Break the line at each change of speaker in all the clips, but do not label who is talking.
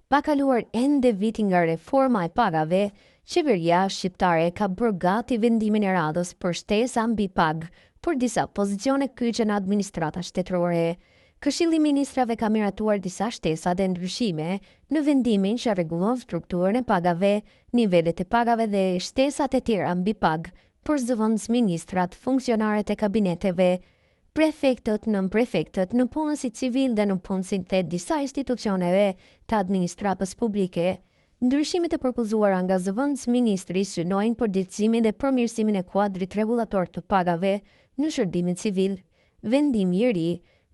Pa kaluar ende viti nga reforma e pagave, qeveria shqiptare ka bërë gati vendimin e radhës për shtesa mbi pagë për disa pozicione kyçe në administrata shtetërore. Këshilli i Ministrave ka miratuar disa shtesa dhe ndryshime në vendimin që rregullon strukturën e pagave, nivelet e pagave dhe shtesat e tjera mbi pagë për zëvendësministrat, funksionarët e kabineteve, prefektët, nënprefektët, në punësit civil dhe në punësit të disa institucioneve të administratës publike. Ndryshimet e propozuara nga zëvendësministri synojnë përditësimin dhe përmirësimin e kuadrit rregullator të pagave në shërbimin civil. Vendimi i ri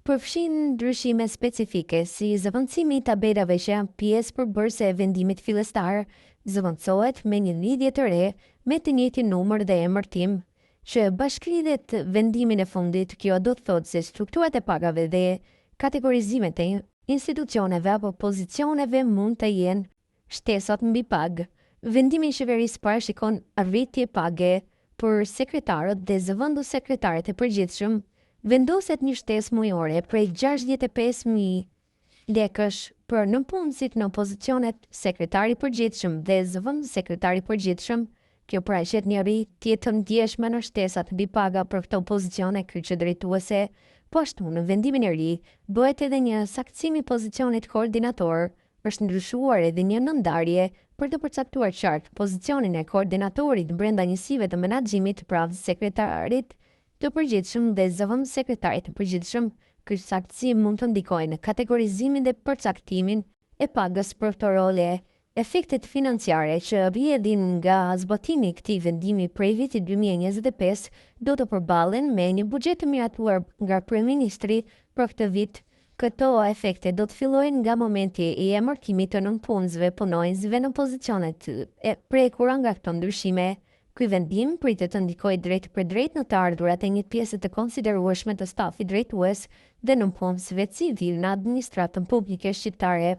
përfshin ndryshime specifike si zëvendësimi i tabelave që janë pjesë përbërëse e vendimit fillestar, zëvendësohet me një lidhje të re me të njëjtin numër dhe emërtim, që bashkëlidhet vendimin e fundit. Kjo do të thotë se strukturat e pagave dhe kategorizimet e institucioneve apo pozicioneve mund të jenë shtesat mbi pagë. Vendimi i qeverisë parashikon arritje page për sekretarët dhe zëvendës sekretarit e përgjithshëm. Vendoset një shtesë mujore prej 65.000 lekësh për nënpunësit në pozicionet sekretari përgjithshëm dhe zëvendës sekretari përgjithshëm. Kjo paraqet një rritje të ndjeshme në shtesat mbi paga për këto pozicione kyçe drejtuese. Po ashtu, në vendimin e ri, bëhet edhe një saktësim i pozicionit koordinator, është ndryshuar edhe një nëndarje për të përcaktuar qartë pozicionin e koordinatorit brenda njësive të menaxhimit, pra sekretarit të përgjithshëm dhe zëvendës sekretarit të përgjithshëm. Ky saktësim mund të ndikojë në kategorizimin dhe përcaktimin e pagës për këto role. Efektet financiare që rrjedhin nga zbatimi i këtij vendimi prej vitit 2025 do të përballen me një buxhet të miratuar nga Kryeministri për këtë vit. Këto efekte do të fillojnë nga momenti i emërtimit të nënpunësve punonjësve në pozicionet e prekura nga këto ndryshime. Ky vendim pritet të ndikojë drejt për drejt në të ardhurat e një pjesë të konsiderueshme të stafit drejtues dhe nënpunësve civil në administratën publike shqiptare.